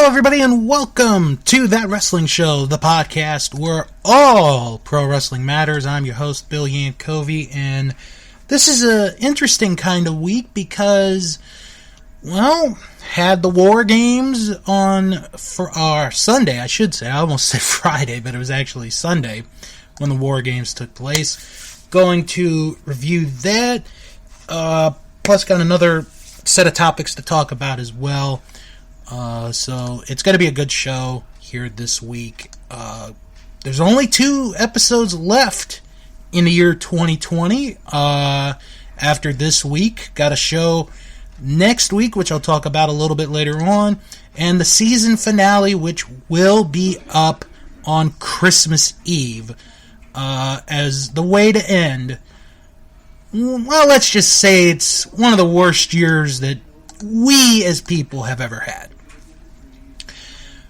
everybody, and welcome to That Wrestling Show, the podcast where all pro wrestling matters. I'm your host, Bill Yankovi, and this is an interesting kind of week because, well, had the War Games on for our Sunday, I should say. I almost said Friday, but it was actually Sunday when the War Games took place. Going to review that, plus got another set of topics to talk about as well. So it's going to be a good show here this week. There's only 2 episodes left in the year 2020. After this week, got a show next week, which I'll talk about a little bit later on, and the season finale, which will be up on Christmas Eve, as the way to end. Well, let's just say it's one of the worst years that we as people have ever had.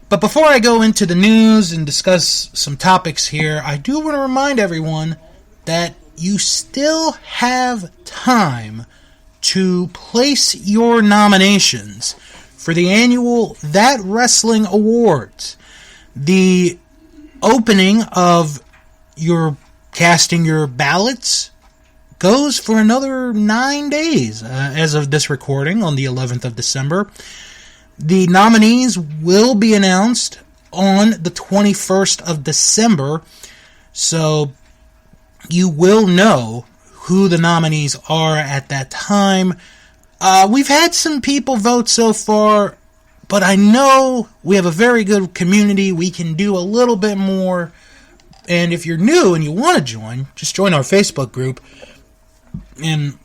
But before I go into the news and discuss some topics here, I do want to remind everyone that you still have time to place your nominations for the annual That Wrestling Awards. The opening of your casting your ballots goes for another 9 days as of this recording on the 11th of December. The nominees will be announced on the 21st of December, so you will know who the nominees are at that time. We've had some people vote so far, but I know we have a very good community. We can do a little bit more, and if you're new and you want to join, just join our Facebook group, and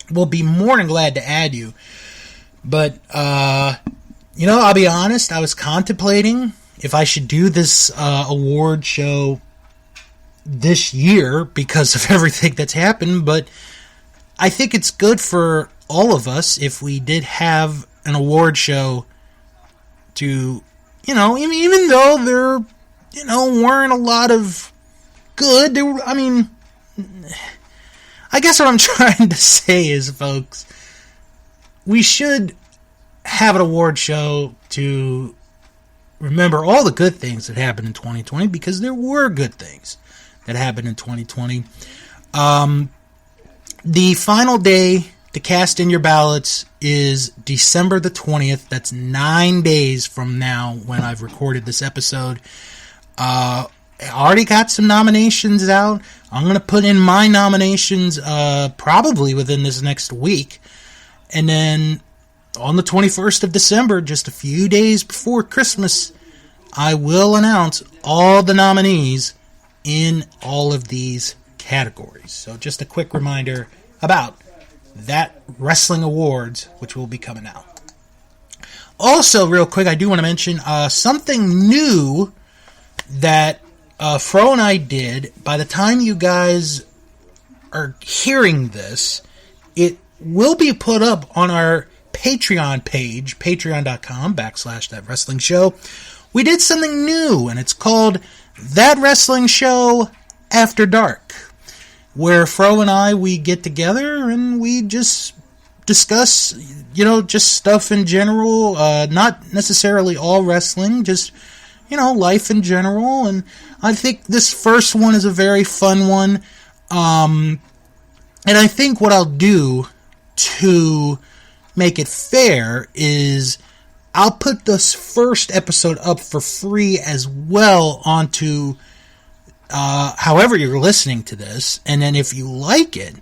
we'll be more than glad to add you. But, I'll be honest, I was contemplating if I should do this award show this year because of everything that's happened, but I think it's good for all of us if we did have an award show to, even though there, weren't a lot of good, I guess what I'm trying to say is, folks, we should have an award show to remember all the good things that happened in 2020, because there were good things that happened in 2020. The final day to cast in your ballots is December the 20th. That's 9 days from now when I've recorded this episode. I already got some nominations out. I'm going to put in my nominations probably within this next week. And then on the 21st of December, just a few days before Christmas, I will announce all the nominees in all of these categories. So just a quick reminder about That Wrestling Awards, which will be coming out. Also, real quick, I do want to mention something new that Fro and I did. By the time you guys are hearing this, it will be put up on our Patreon page, patreon.com/That Wrestling Show. We did something new, and it's called That Wrestling Show After Dark, where Fro and I, we get together and we just discuss, just stuff in general, not necessarily all wrestling, just, life in general. And I think this first one is a very fun one. And I think what I'll do to make it fair is I'll put this first episode up for free as well onto however you're listening to this, and then if you like it,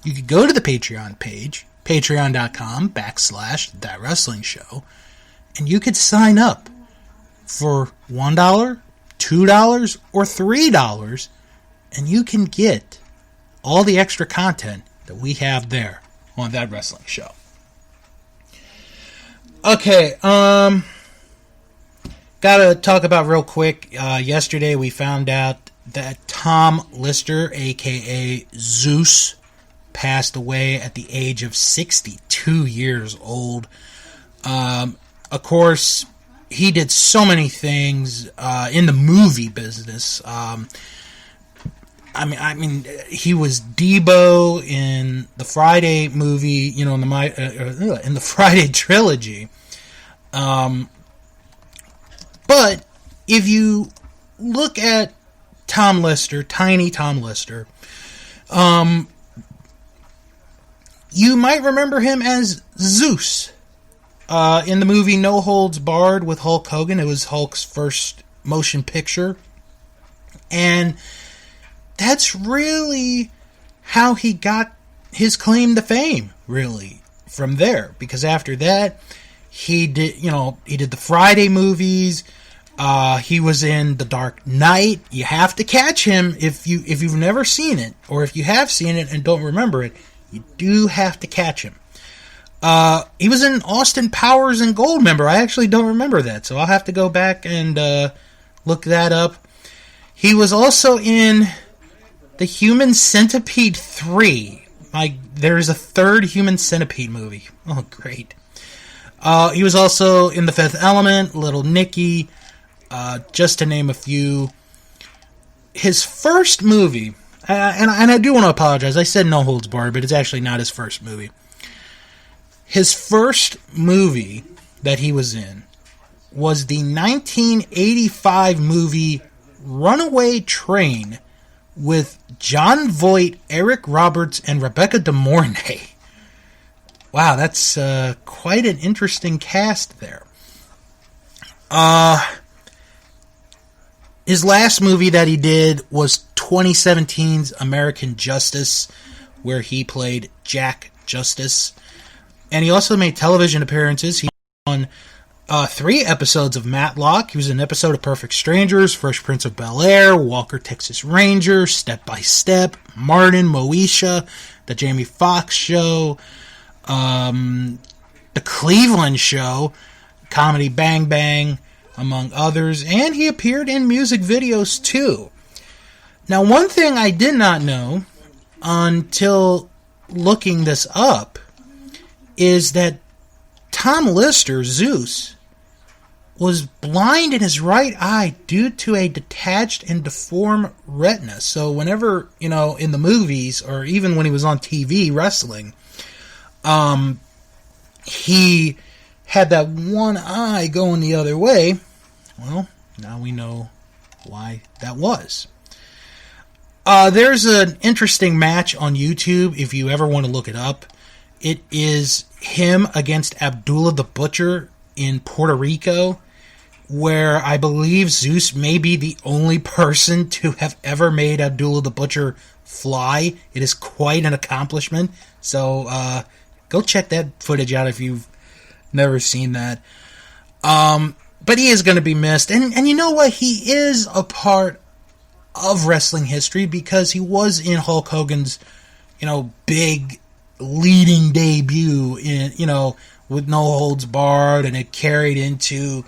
you could go to the Patreon page, patreon.com/That Wrestling Show, and you could sign up for $1, $2, or $3, and you can get all the extra content that we have there on That Wrestling Show. Okay, gotta talk about real quick, yesterday we found out that Tom Lister, aka Zeus, passed away at the age of 62 years old. Of course, he did so many things in the movie business. I mean, he was Debo in the Friday movie, in the Friday trilogy. But if you look at Tom Lister, Tiny Tom Lister, you might remember him as Zeus in the movie No Holds Barred with Hulk Hogan. It was Hulk's first motion picture. And that's really how he got his claim to fame, really, from there. Because after that, he did the Friday movies. He was in The Dark Knight. You have to catch him if you've never seen it, or if you have seen it and don't remember it. You do have to catch him. He was in Austin Powers and Goldmember. I actually don't remember that, so I'll have to go back and look that up. He was also in the Human Centipede 3. There's a third Human Centipede movie. Oh, great. He was also in The Fifth Element, Little Nicky, just to name a few. His first movie, and I do want to apologize, I said No Holds Barred, but it's actually not his first movie. His first movie that he was in was the 1985 movie Runaway Train with John Voight, Eric Roberts, and Rebecca De Mornay. Wow, that's quite an interesting cast there. His last movie that he did was 2017's American Justice, where he played Jack Justice. And he also made television appearances. He was on 3 episodes of Matlock. He was in an episode of Perfect Strangers, Fresh Prince of Bel-Air, Walker, Texas Ranger, Step by Step, Martin, Moesha, The Jamie Foxx Show, The Cleveland Show, Comedy Bang Bang, among others. And he appeared in music videos too. Now, one thing I did not know until looking this up is that Tom Lister, Zeus, was blind in his right eye due to a detached and deformed retina. So whenever, in the movies, or even when he was on TV wrestling, he had that one eye going the other way. Well, now we know why that was. There's an interesting match on YouTube if you ever want to look it up. It is him against Abdullah the Butcher in Puerto Rico, where I believe Zeus may be the only person to have ever made Abdullah the Butcher fly. It is quite an accomplishment. So go check that footage out if you've never seen that. But he is going to be missed. And you know what? He is a part of wrestling history because he was in Hulk Hogan's, big leading debut in, with No Holds Barred, and it carried into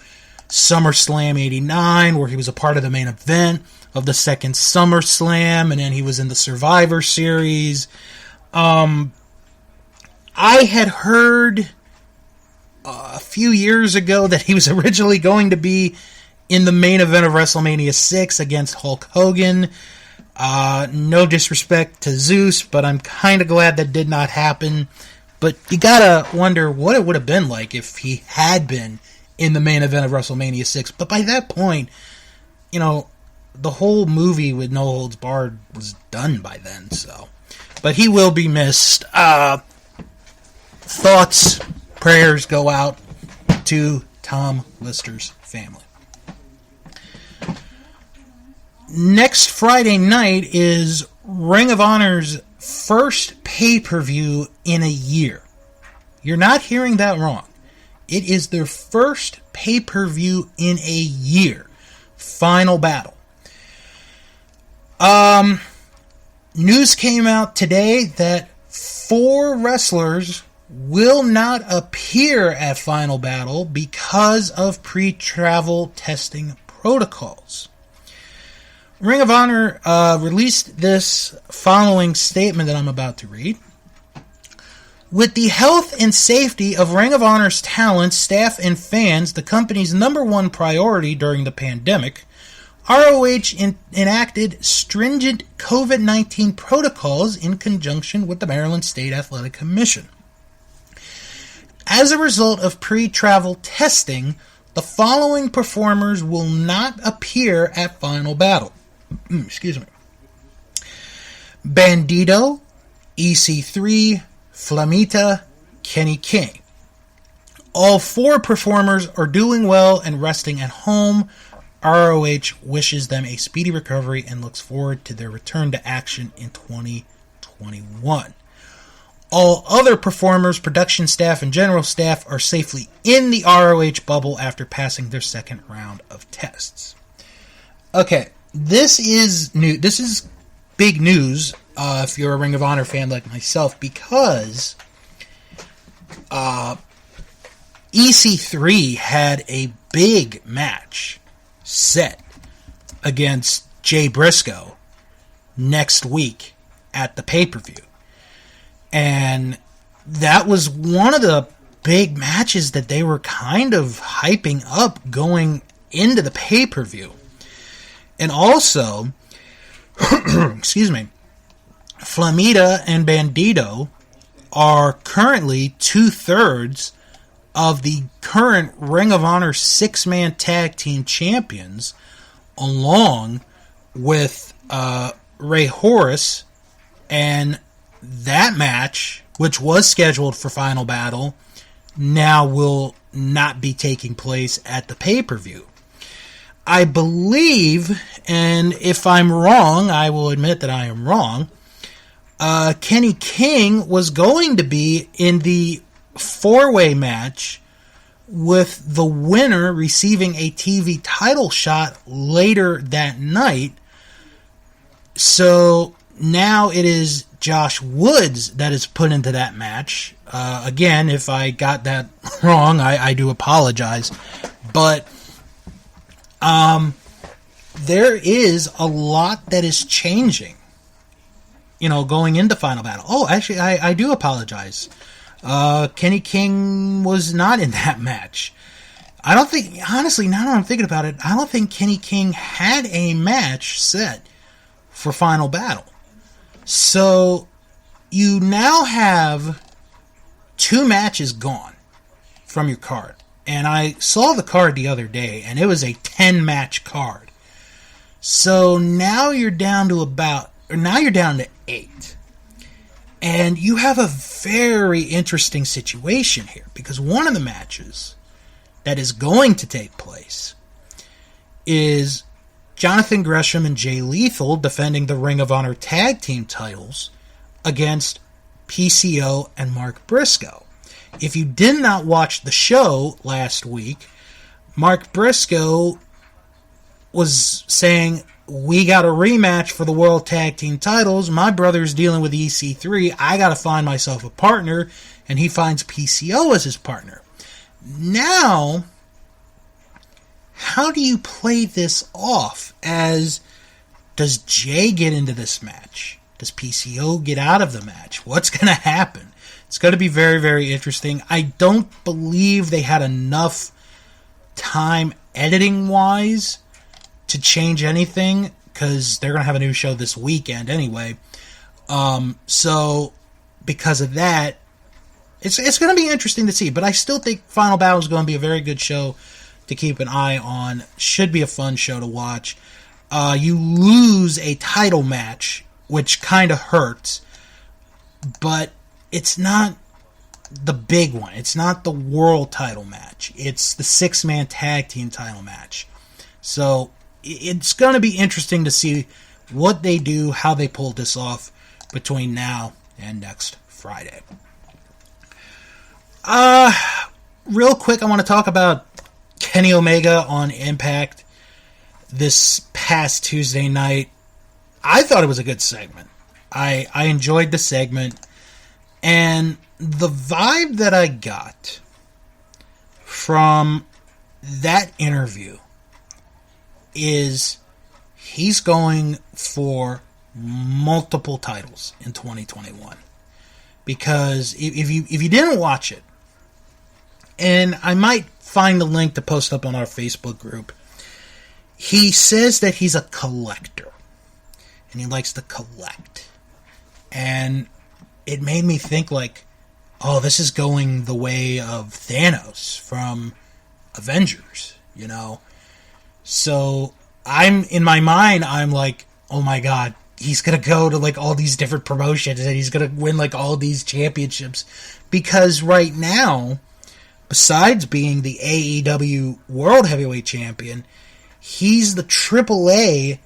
SummerSlam 89, where he was a part of the main event of the second SummerSlam, and then he was in the Survivor Series. I had heard a few years ago that he was originally going to be in the main event of WrestleMania 6 against Hulk Hogan. No disrespect to Zeus, but I'm kind of glad that did not happen. But you gotta wonder what it would have been like if he had been in the main event of WrestleMania 6. But by that point, the whole movie with No Holds Barred was done by then. So, but he will be missed. Thoughts, prayers go out to Tom Lister's family. Next Friday night is Ring of Honor's first pay-per-view in a year. You're not hearing that wrong. It is their first pay-per-view in a year. Final Battle. News came out today that 4 wrestlers will not appear at Final Battle because of pre-travel testing protocols. Ring of Honor released this following statement that I'm about to read. With the health and safety of Ring of Honor's talent, staff, and fans the company's #1 priority during the pandemic, ROH enacted stringent COVID-19 protocols in conjunction with the Maryland State Athletic Commission. As a result of pre-travel testing, the following performers will not appear at Final Battle. Excuse me. Bandito, EC3, Flamita, Kenny King. All 4 performers are doing well and resting at home. ROH wishes them a speedy recovery and looks forward to their return to action in 2021. All other performers, production staff, and general staff are safely in the ROH bubble after passing their second round of tests. Okay, this is new. This is big news if you're a Ring of Honor fan like myself, because EC3 had a big match set against Jay Briscoe next week at the pay-per-view. And that was one of the big matches that they were kind of hyping up going into the pay-per-view. And also, excuse me, Flamita and Bandito are currently 2/3 of the current Ring of Honor 6-man tag team champions, along with Ray Horace, and that match, which was scheduled for Final Battle, now will not be taking place at the pay-per-view. I believe, and if I'm wrong, I will admit that I am wrong, Kenny King was going to be in the 4-way match, with the winner receiving a TV title shot later that night. So now it is Josh Woods that is put into that match. Again, if I got that wrong, I do apologize. But there is a lot that is changing, going into Final Battle. Oh, actually, I do apologize. Kenny King was not in that match. I don't think, honestly, now that I'm thinking about it, I don't think Kenny King had a match set for Final Battle. So, you now have 2 matches gone from your card. And I saw the card the other day, and it was a 10-match card. So, now you're down to 8. And you have a very interesting situation here, because one of the matches that is going to take place is Jonathan Gresham and Jay Lethal defending the Ring of Honor tag team titles against PCO and Mark Briscoe. If you did not watch the show last week, Mark Briscoe was saying, we got a rematch for the World Tag Team titles. My brother's dealing with EC3. I got to find myself a partner. And he finds PCO as his partner. Now, how do you play this off? Does Jay get into this match? Does PCO get out of the match? What's going to happen? It's going to be very, very interesting. I don't believe they had enough time editing-wise to change anything, because they're going to have a new show this weekend anyway. So, because of that, it's going to be interesting to see. But I still think Final Battle is going to be a very good show to keep an eye on. Should be a fun show to watch. You lose a title match, which kind of hurts, but it's not the big one. It's not the world title match. It's the 6-man tag team title match. So, it's going to be interesting to see what they do, how they pull this off between now and next Friday. Real quick, I want to talk about Kenny Omega on Impact this past Tuesday night. I thought it was a good segment. I enjoyed the segment, and the vibe that I got from that interview is he's going for multiple titles in 2021. Because if you didn't watch it, and I might find the link to post up on our Facebook group, he says that he's a collector, and he likes to collect. And it made me think, like, oh, this is going the way of Thanos from Avengers, So in my mind, I'm like, oh my god, he's going to go to like all these different promotions and he's going to win like all these championships. Because right now, besides being the AEW World Heavyweight Champion, he's the AAA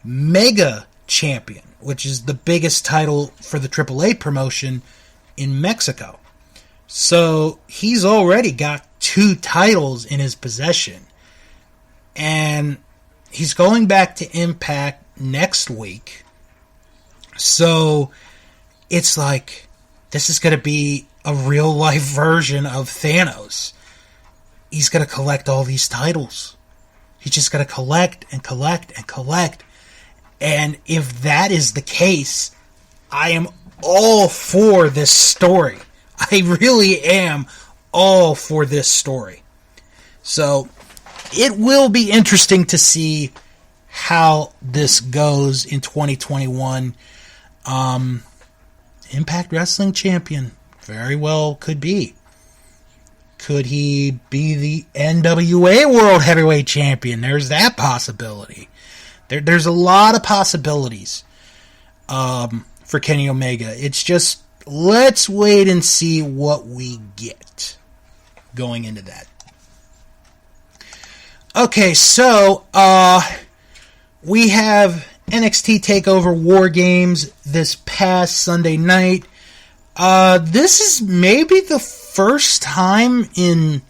Mega Champion, which is the biggest title for the AAA promotion in Mexico. So he's already got 2 titles in his possession. And he's going back to Impact next week. So it's like, this is going to be a real life version of Thanos. He's going to collect all these titles. He's just going to collect and collect and collect. And if that is the case, I am all for this story. I really am all for this story. So it will be interesting to see how this goes in 2021. Impact Wrestling Champion. Very well could be. Could he be the NWA World Heavyweight Champion? There's that possibility. There's a lot of possibilities for Kenny Omega. It's just, let's wait and see what we get going into that. Okay, so we have NXT Takeover War Games this past Sunday night. This is maybe the first time in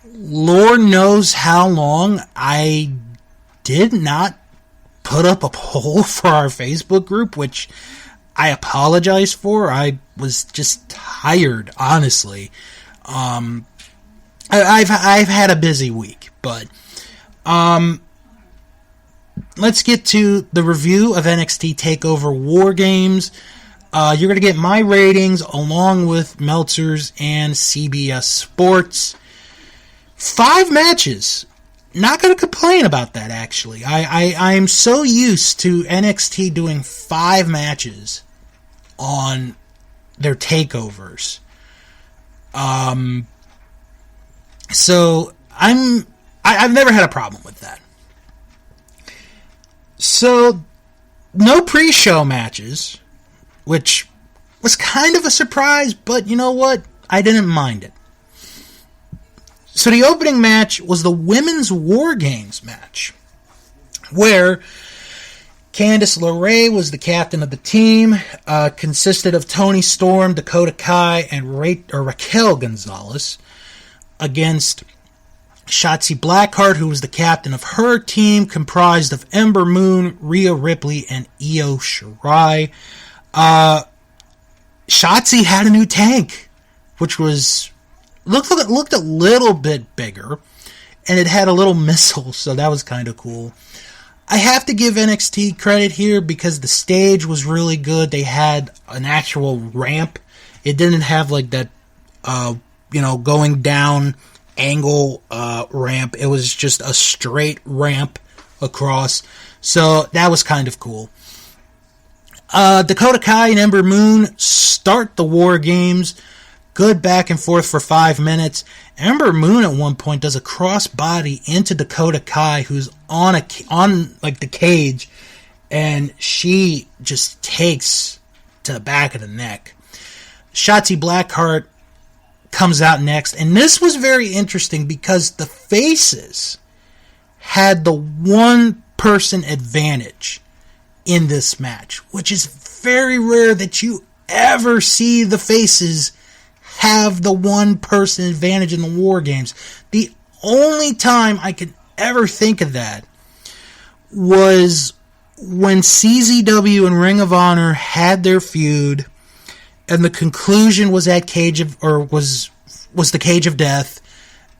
Lord knows how long I did not put up a poll for our Facebook group, which I apologize for. I was just tired, honestly. I've had a busy week, but let's get to the review of NXT Takeover War Games. You're going to get my ratings along with Meltzer's and CBS Sports. 5 matches. Not going to complain about that, actually. I am so used to NXT doing 5 matches on their takeovers. So I've never had a problem with that. So no pre-show matches, which was kind of a surprise, but you know what? I didn't mind it. So the opening match was the Women's War Games match, where Candice LeRae was the captain of the team, consisted of Toni Storm, Dakota Kai, and Raquel Gonzalez, against Shotzi Blackheart, who was the captain of her team, comprised of Ember Moon, Rhea Ripley, and Io Shirai. Shotzi had a new tank, which was looked a little bit bigger, and it had a little missile, so that was kind of cool. I have to give NXT credit here because the stage was really good. They had an actual ramp. It didn't have like that, going down angle ramp. It was just a straight ramp across, so that was kind of cool. Dakota Kai and Ember Moon start the War Games. Good back and forth for 5 minutes. Ember Moon at one point does a crossbody into Dakota Kai, who's on the cage, and she just takes to the back of the neck. Shotzi Blackheart comes out next, and this was very interesting because the faces had the one-person advantage in this match, which is very rare that you ever see the faces have the one-person advantage in the War Games. The only time I could ever think of that was when CZW and Ring of Honor had their feud, and the conclusion was was the Cage of Death,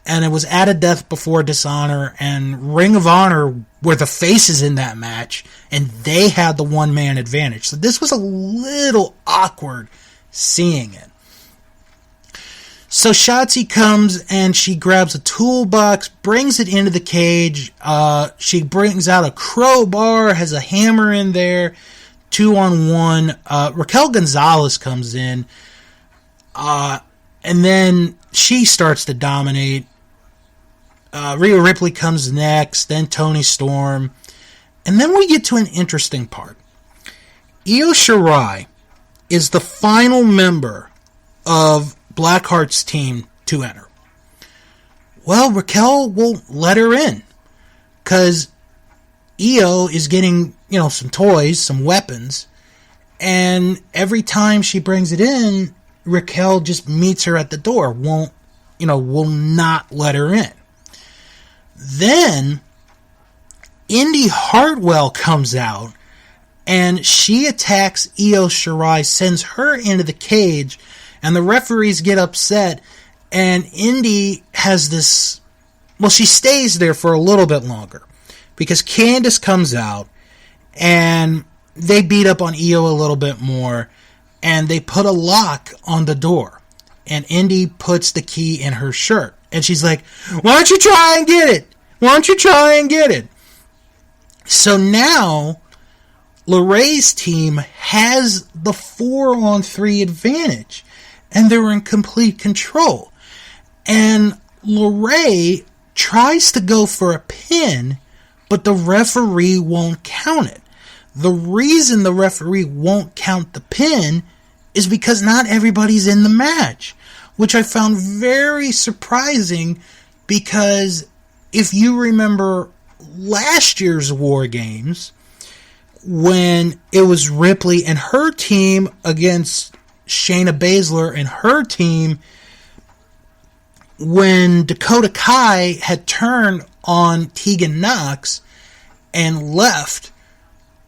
and it was at a Death Before Dishonor, and Ring of Honor were the faces in that match, and they had the one-man advantage. So this was a little awkward seeing it. So Shotzi comes and she grabs a toolbox, brings it into the cage. She brings out a crowbar, has a hammer in there, 2-on-1. Raquel Gonzalez comes in, and then she starts to dominate. Rhea Ripley comes next, then Toni Storm. And then we get to an interesting part. Io Shirai is the final member of Blackheart's team to enter. Well, Raquel won't let her in because Io is getting, some toys, some weapons, and every time she brings it in, Raquel just meets her at the door, will not let her in. Then Indy Hartwell comes out and she attacks Io Shirai, sends her into the cage, and the referees get upset, and Indy has this... Well, she stays there for a little bit longer, because Candice comes out, and they beat up on Io a little bit more, and they put a lock on the door, and Indy puts the key in her shirt, and she's like, why don't you try and get it? Why don't you try and get it? So now LeRae's team has the 4-on-3 advantage, and they're in complete control. And LeRae tries to go for a pin, but the referee won't count it. The reason the referee won't count the pin is because not everybody's in the match, which I found very surprising, because if you remember last year's War Games, when it was Ripley and her team against Shayna Baszler and her team, when Dakota Kai had turned on Tegan Nox and left,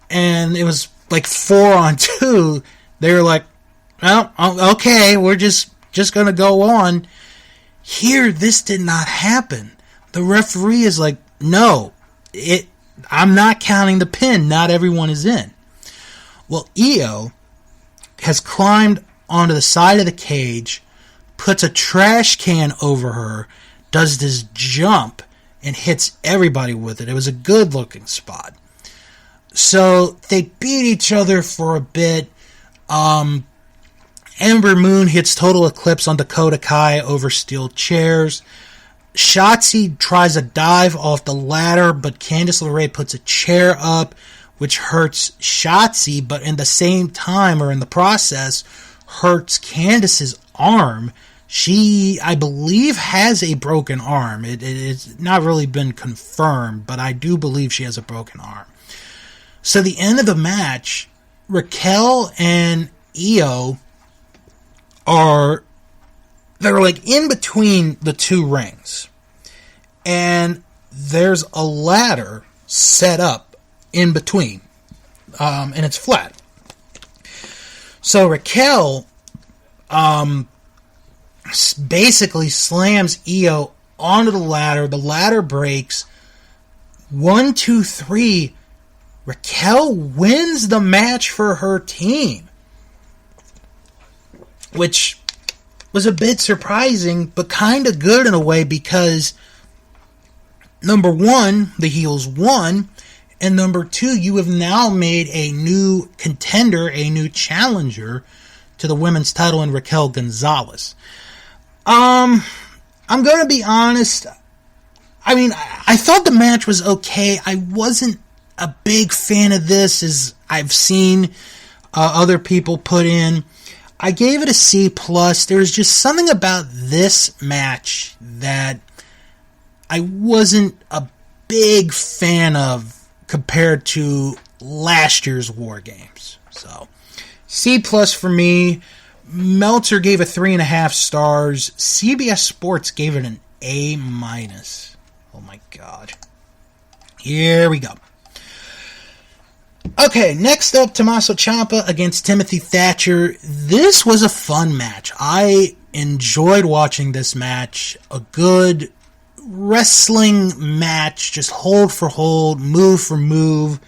and it was like 4-on-2, they were like, well, okay, we're just going to go on. Here, this did not happen. The referee is like, no, I'm not counting the pin. Not everyone is in. Well, Io has climbed onto the side of the cage, puts a trash can over her, does this jump, and hits everybody with it. It was a good-looking spot. So they beat each other for a bit. Ember Moon hits Total Eclipse on Dakota Kai over steel chairs. Shotzi tries a dive off the ladder, but Candice LeRae puts a chair up, which hurts Shotzi, but in the same time, or in the process, hurts Candice's arm. She, I believe, has a broken arm. It's not really been confirmed, but I do believe she has a broken arm. So the end of the match, Raquel and Io they're like in between the two rings. And there's a ladder set up in between. And it's flat. So Raquel basically slams Io onto the ladder. The ladder breaks. 1, 2, 3. Raquel wins the match for her team, which was a bit surprising, but kind of good in a way, because number one, the heels won, and number two, you have now made a new contender, a new challenger to the women's title in Raquel Gonzalez. I'm going to be honest. I mean, I thought the match was okay. I wasn't a big fan of this, as I've seen other people put in. I gave it a C+. There's just something about this match that I wasn't a big fan of compared to last year's War Games. So, C+ for me. Meltzer gave it 3.5 stars. CBS Sports gave it an A-. Oh my god. Here we go. Okay, next up, Tommaso Ciampa against Timothy Thatcher. This was a fun match. I enjoyed watching this match. A good wrestling match, just hold for hold, move for move.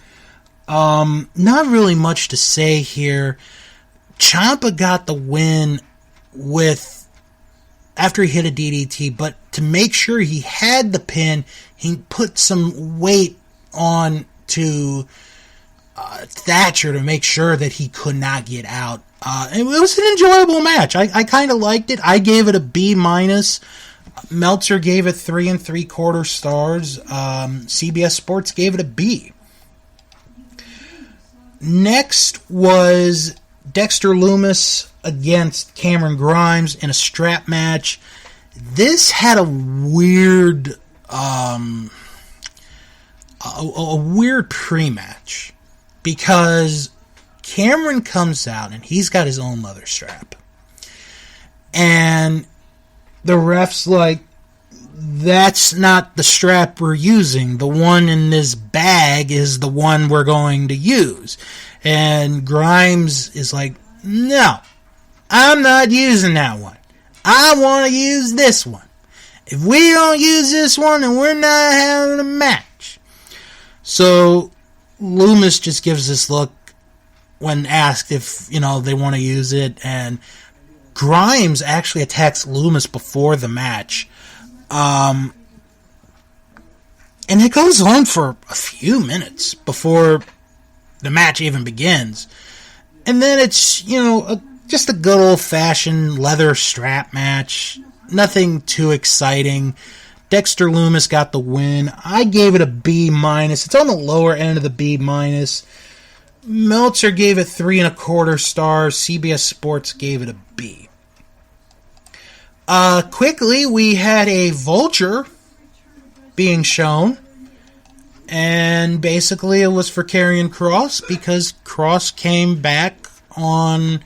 Not really much to say here. Ciampa got the win after he hit a DDT, but to make sure he had the pin, he put some weight on to Thatcher to make sure that he could not get out. It was an enjoyable match. I kind of liked it. I gave it a B-. Meltzer gave it 3 3/4 stars. CBS Sports gave it a B. Next was Dexter Lumis against Cameron Grimes in a strap match. This had a weird pre-match because Cameron comes out and he's got his own leather strap. And the ref's like, that's not the strap we're using. The one in this bag is the one we're going to use. And Grimes is like, no, I'm not using that one. I want to use this one. If we don't use this one, then we're not having a match. So Lumis just gives this look when asked if, they want to use it. And Grimes actually attacks Lumis before the match. And it goes on for a few minutes before the match even begins. And then it's, just a good old-fashioned leather strap match. Nothing too exciting. Dexter Lumis got the win. I gave it a B-. It's on the lower end of the B-. Meltzer gave it 3 1/4 stars. CBS Sports gave it a B. Quickly, we had a vulture being shown. And basically it was for Karrion Kross because Kross came back on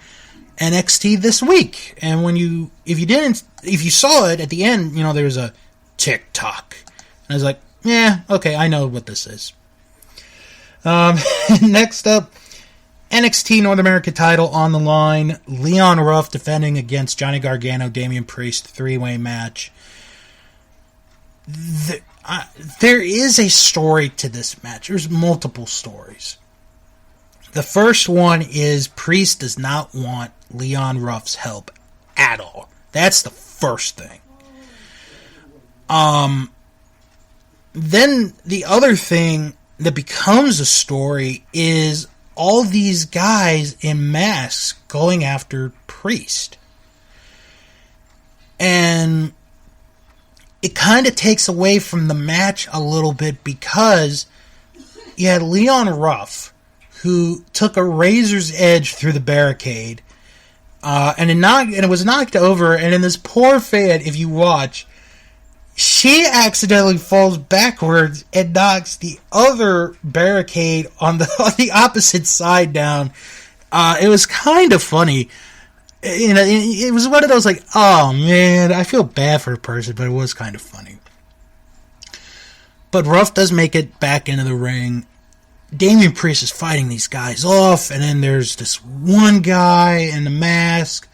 NXT this week. And if you saw it at the end, there was a tick-tock. And I was like, yeah, okay, I know what this is. Next up, NXT North America title on the line. Leon Ruff defending against Johnny Gargano, Damian Priest, 3-way match. There is a story to this match. There's multiple stories. The first one is Priest does not want Leon Ruff's help at all. That's the first thing. Then the other thing that becomes a story is all these guys in masks going after Priest. And it kind of takes away from the match a little bit because you had Leon Ruff, who took a razor's edge through the barricade, and it was knocked over, and in this poor fan, if you watch, she accidentally falls backwards and knocks the other barricade on the opposite side down. It was kind of funny. It was one of those like, oh man, I feel bad for the person, but it was kind of funny. But Ruff does make it back into the ring. Damian Priest is fighting these guys off, and then there's this one guy in the mask,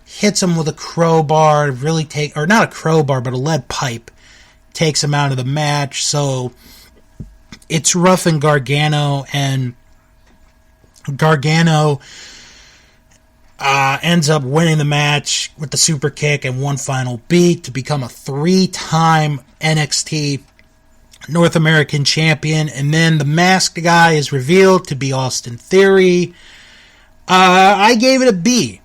hits him with a crowbar, or not a crowbar, but a lead pipe, takes him out of the match. So it's Ruff and Gargano, and Gargano ends up winning the match with the super kick and one final beat to become a 3-time NXT North American champion. And then the masked guy is revealed to be Austin Theory. I gave it a B.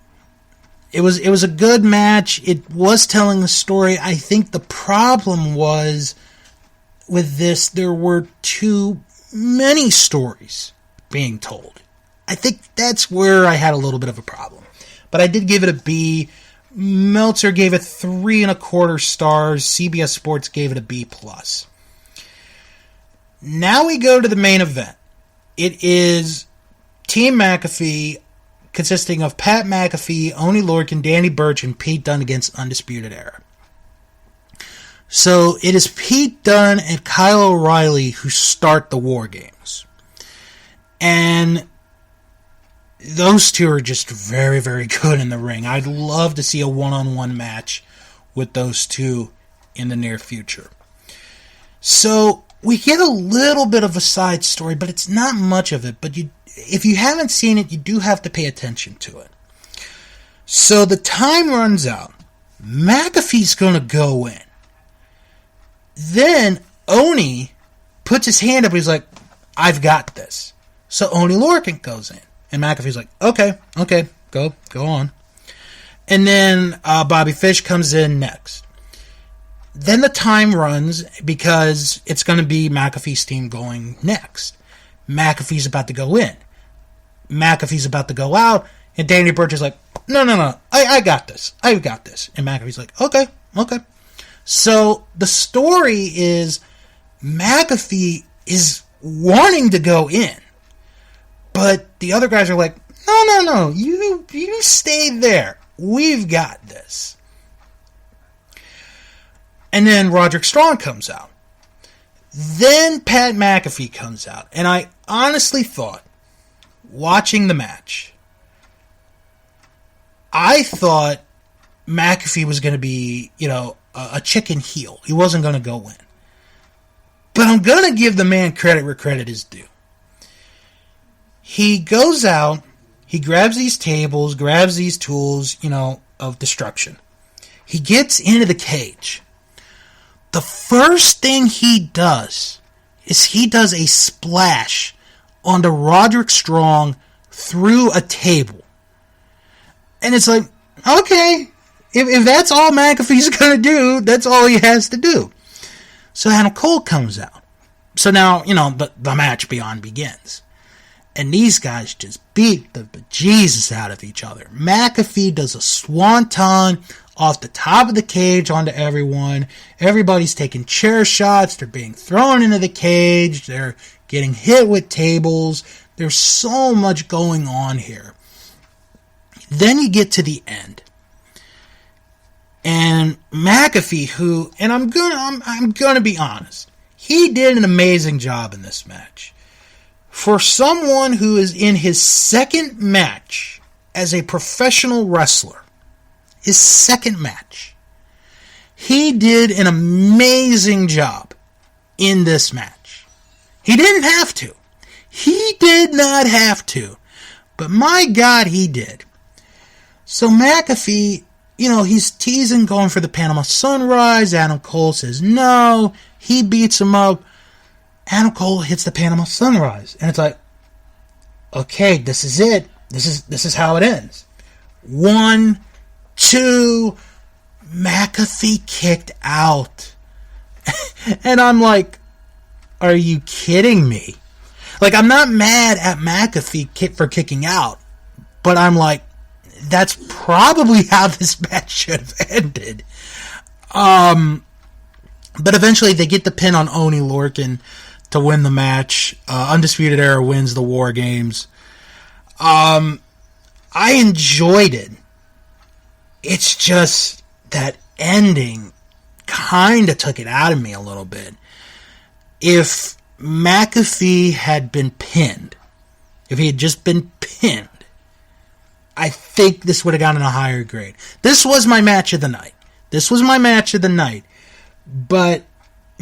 It was a good match. It was telling the story. I think the problem was with this, there were too many stories being told. I think that's where I had a little bit of a problem. But I did give it a B. Meltzer gave it 3 1/4 stars. CBS Sports gave it a B+. Now we go to the main event. It is Team McAfee, consisting of Pat McAfee, Oney Lorcan, Danny Burch, and Pete Dunne against Undisputed Era. So it is Pete Dunne and Kyle O'Reilly who start the War Games. And those two are just very, very good in the ring. I'd love to see a one-on-one match with those two in the near future. So we get a little bit of a side story, but it's not much of it. But if you haven't seen it, you do have to pay attention to it. So the time runs out. McAfee's going to go in. Then Oney puts his hand up and he's like, I've got this. So Oney Lorcan goes in. And McAfee's like, okay, go on. And then Bobby Fish comes in next. then the time runs because it's going to be McAfee's team going next. McAfee's about to go in. McAfee's about to go out. And Danny Burch is like, no, I got this. I've got this. And McAfee's like, okay. So the story is McAfee is wanting to go in. But the other guys are like, no, you stay there. We've got this. And then Roderick Strong comes out. Then Pat McAfee comes out. And I honestly thought, watching the match, I thought McAfee was going to be, a chicken heel. He wasn't going to go in. But I'm going to give the man credit where credit is due. He goes out, he grabs these tables, grabs these tools, of destruction. He gets into the cage. The first thing he does is he does a splash onto Roderick Strong through a table. And it's like, okay, if that's all McAfee's going to do, that's all he has to do. So Adam Cole comes out. So now, the match beyond begins. And these guys just beat the bejesus out of each other. McAfee does a swanton off the top of the cage onto everyone. Everybody's taking chair shots. They're being thrown into the cage. They're getting hit with tables. There's so much going on here. Then you get to the end. And McAfee, and I'm gonna be honest, he did an amazing job in this match. For someone who is in his second match as a professional wrestler, his second match, he did an amazing job in this match. He didn't have to. He did not have to. But my God, he did. So McAfee, he's teasing going for the Panama Sunrise. Adam Cole says no. He beats him up. Adam Cole hits the Panama Sunrise. And it's like, okay, this is it. This is how it ends. 1, 2, McAfee kicked out. And I'm like, are you kidding me? Like, I'm not mad at McAfee for kicking out. But I'm like, that's probably how this match should have ended. But eventually they get the pin on Oney Lorcan to win the match. Undisputed Era wins the War Games. I enjoyed it. It's just that ending kind of took it out of me a little bit. If McAfee had been pinned, if he had just been pinned, I think this would have gotten a higher grade. This was my match of the night. But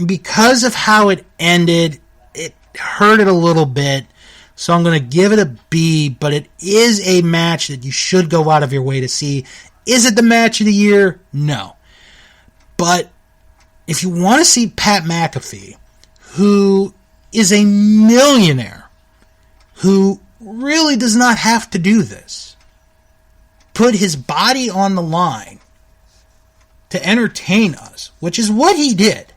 because of how it ended, it hurt it a little bit. So I'm going to give it a B, but it is a match that you should go out of your way to see. Is it the match of the year? No. But if you want to see Pat McAfee, who is a millionaire, who really does not have to do this, put his body on the line to entertain us, which is what he did.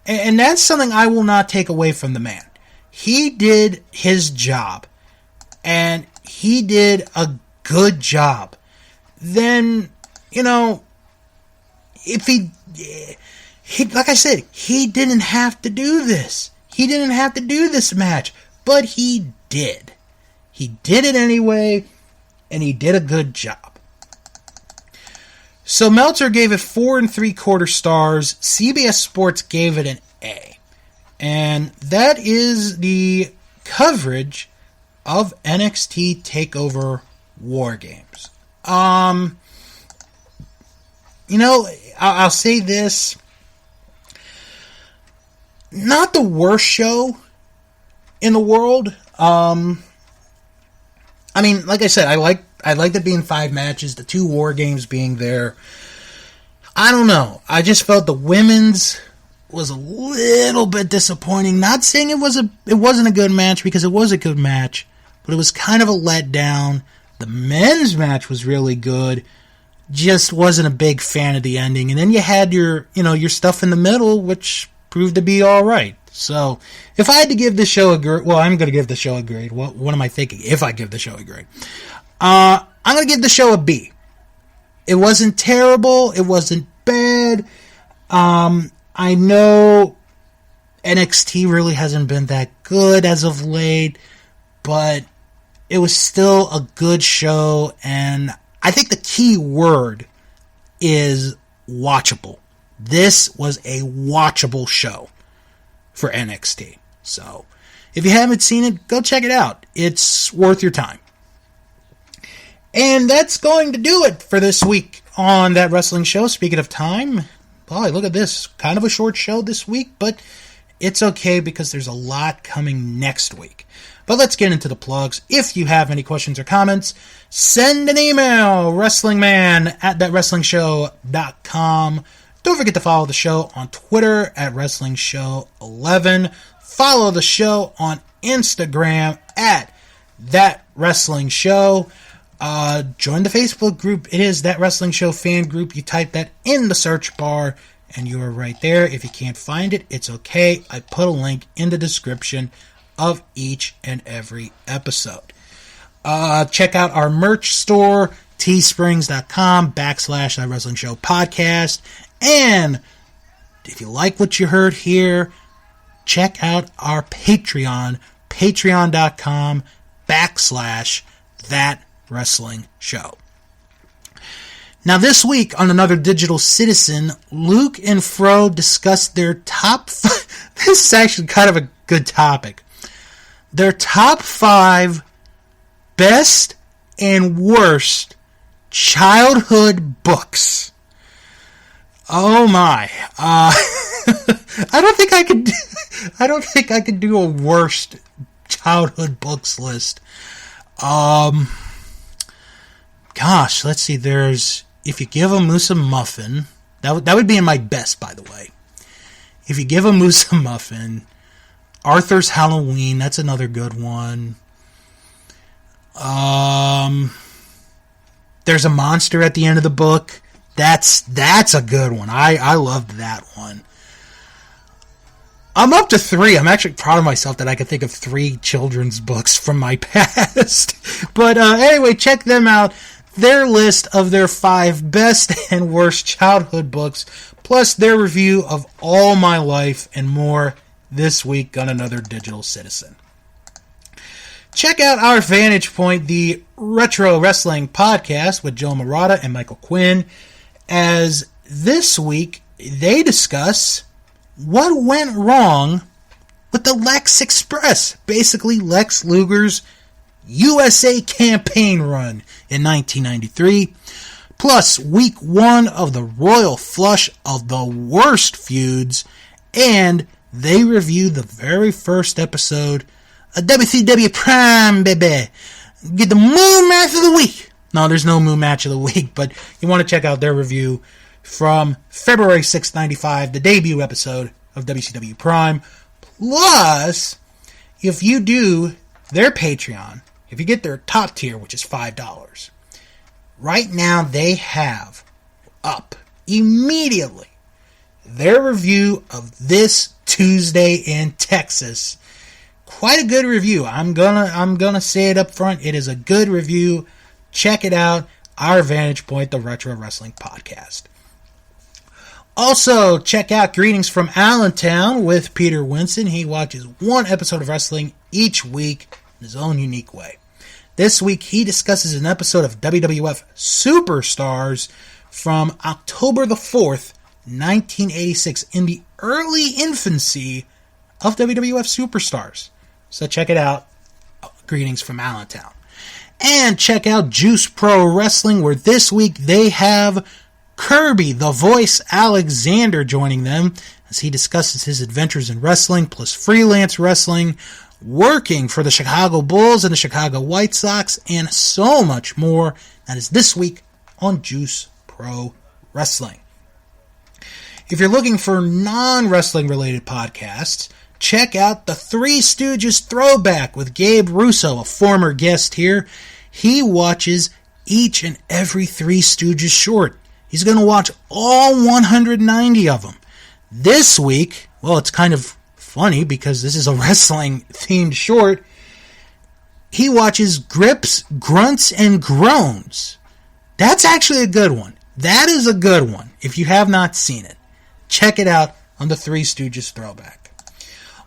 And that's something I will not take away from the man. He did his job. And he did a good job. Then, if he like I said, he didn't have to do this. He didn't have to do this match. But he did. He did it anyway. And he did a good job. So Meltzer gave it 4 3/4 stars. CBS Sports gave it an A. And that is the coverage of NXT Takeover War Games. I'll say this. Not the worst show in the world. Like I said, I like it being 5 matches, the 2 War Games being there. I don't know. I just felt the women's was a little bit disappointing. Not saying it wasn't a good match, because it was a good match, but it was kind of a letdown. The men's match was really good. just wasn't a big fan of the ending. And then you had your stuff in the middle, which proved to be alright. So, if I had to give the show a grade, well, I'm going to give the show a grade. What am I thinking if I give the show a grade? I'm going to give the show a B. It wasn't terrible. It wasn't bad. I know NXT really hasn't been that good as of late, but it was still a good show, and I think the key word is watchable. This was a watchable show for NXT. So, if you haven't seen it, go check it out. It's worth your time. And that's going to do it for this week on That Wrestling Show. Speaking of time, boy, look at this. Kind of a short show this week, but it's okay because there's a lot coming next week. But let's get into the plugs. If you have any questions or comments, send an email, wrestlingman@thatwrestlingshow.com. Don't forget to follow the show on Twitter at WrestlingShow11. Follow the show on Instagram at That Wrestling Show. Join the Facebook group. It is That Wrestling Show fan group. You type that in the search bar and you are right there. If you can't find it, it's okay. I put a link in the description of each and every episode. Check out our merch store, teesprings.com/That Wrestling Show podcast. And if you like what you heard here, check out our Patreon, patreon.com/That Wrestling Show. Now this week on Another Digital Citizen, Luke and Fro discussed their top this is actually kind of a good topic. Their top 5 best and worst childhood books. Oh my. I don't think I could do a worst childhood books list. Gosh, let's see. There's If You Give a Moose a Muffin. That would be in my best, by the way. If You Give a Moose a Muffin. Arthur's Halloween. That's another good one. There's a monster at the end of the book. That's a good one. I loved that one. I'm up to 3. I'm actually proud of myself that I could think of 3 children's books from my past. But anyway, check them out. Their list of their 5 best and worst childhood books, plus their review of All My Life and more this week on Another Digital Citizen. Check out our Vantage Point, the Retro Wrestling Podcast with Joe Murata and Michael Quinn, as this week they discuss what went wrong with the Lex Express, basically Lex Luger's USA campaign run in 1993, plus week 1 of the Royal Flush of the worst feuds, and they review the very first episode of WCW Prime, baby. Get the Moon Match of the Week. No, there's no Moon Match of the Week, but you want to check out their review from February 6, 95, the debut episode of WCW Prime. Plus, if you do their Patreon, if you get their top tier, which is $5, right now they have up immediately their review of This Tuesday in Texas. Quite a good review. I'm gonna say it up front. It is a good review. Check it out. Our Vantage Point, the Retro Wrestling Podcast. Also, check out Greetings from Allentown with Peter Winston. He watches 1 episode of wrestling each week in his own unique way. This week, he discusses an episode of WWF Superstars from October the 4th, 1986, in the early infancy of WWF Superstars. So check it out. Greetings from Allentown. And check out Juice Pro Wrestling, where this week they have Kirby, the Voice Alexander, joining them as he discusses his adventures in wrestling, plus freelance wrestling, working for the Chicago Bulls and the Chicago White Sox, and so much more. That is this week on Juice Pro Wrestling. If you're looking for non-wrestling related podcasts, check out the Three Stooges Throwback with Gabe Russo, a former guest here. He watches each and every Three Stooges short. He's going to watch all 190 of them. This week, well, it's kind of funny because this is a wrestling-themed short. He watches Grips, Grunts, and Groans. That's actually a good one. That is a good one. If you have not seen it, check it out on the Three Stooges Throwback.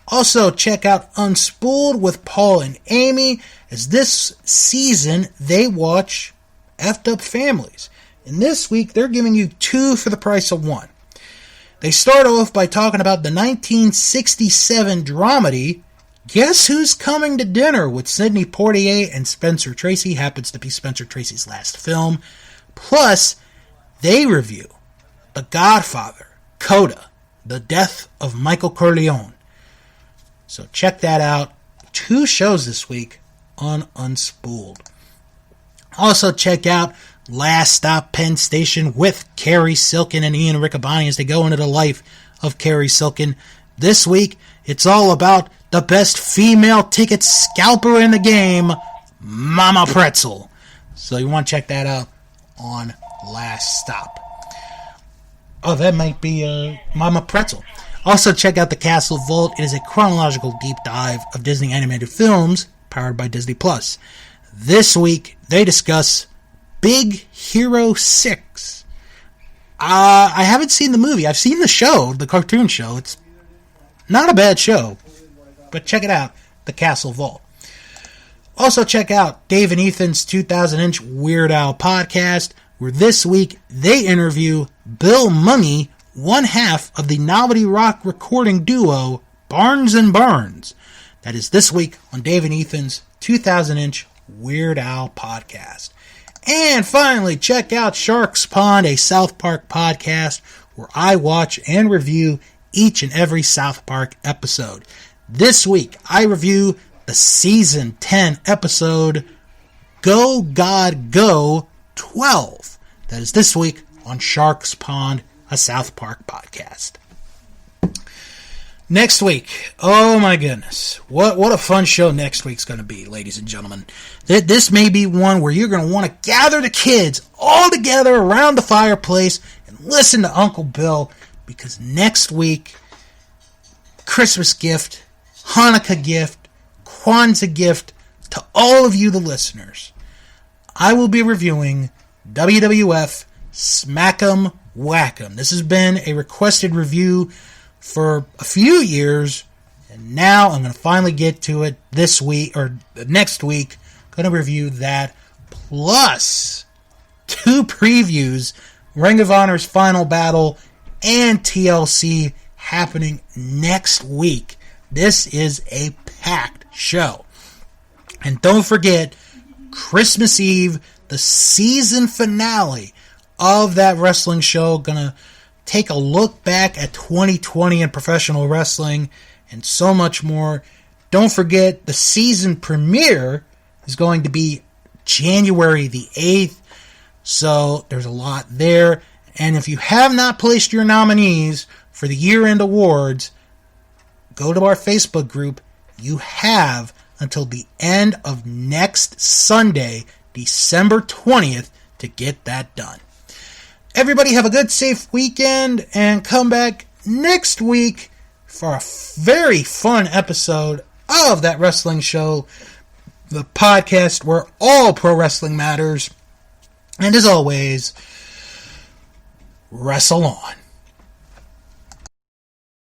Also, check out Unspooled with Paul and Amy, as this season they watch Effed Up Families. And this week, they're giving you 2 for the price of 1. They start off by talking about the 1967 dramedy, Guess Who's Coming to Dinner, with Sidney Poitier and Spencer Tracy. Happens to be Spencer Tracy's last film. Plus, they review The Godfather, Coda, The Death of Michael Corleone. So check that out. 2 shows this week on Unspooled. Also check out Last Stop Penn Station with Carrie Silken and Ian Riccaboni as they go into the life of Carrie Silken. This week, it's all about the best female ticket scalper in the game, Mama Pretzel. So you want to check that out on Last Stop. Oh, that might be Mama Pretzel. Also check out The Castle Vault. It is a chronological deep dive of Disney animated films powered by Disney+. This week, they discuss Big Hero 6. I haven't seen the movie. I've seen the show, the cartoon show. It's not a bad show, but check it out, The Castle Vault. Also check out Dave and Ethan's 2000-inch Weird Al podcast, where this week they interview Bill Mummy, one half of the novelty rock recording duo Barnes and Barnes. That is this week on Dave and Ethan's 2000-inch Weird Al podcast. And finally, check out Sharks Pond, a South Park podcast where I watch and review each and every South Park episode. This week, I review the Season 10 episode, Go God Go 12. That is this week on Sharks Pond, a South Park podcast. Next week, oh my goodness, what a fun show next week's going to be, ladies and gentlemen. This may be one where you're going to want to gather the kids all together around the fireplace and listen to Uncle Bill, because next week, Christmas gift, Hanukkah gift, Kwanzaa gift to all of you, the listeners. I will be reviewing WWF Smack'em Whack'em. This has been a requested review for a few years, and now I'm going to finally get to it this week, or next week. Going to review that, plus 2 previews, Ring of Honor's Final Battle, and TLC happening next week. This is a packed show. And don't forget, Christmas Eve, the season finale of that wrestling show, gonna take a look back at 2020 in professional wrestling and so much more. Don't forget, the season premiere is going to be January the 8th, so there's a lot there. And if you have not placed your nominees for the year-end awards, go to our Facebook group. You have until the end of next Sunday, December 20th, to get that done. Everybody have a good, safe weekend, and come back next week for a very fun episode of That Wrestling Show, the podcast where all pro wrestling matters. And as always, wrestle on.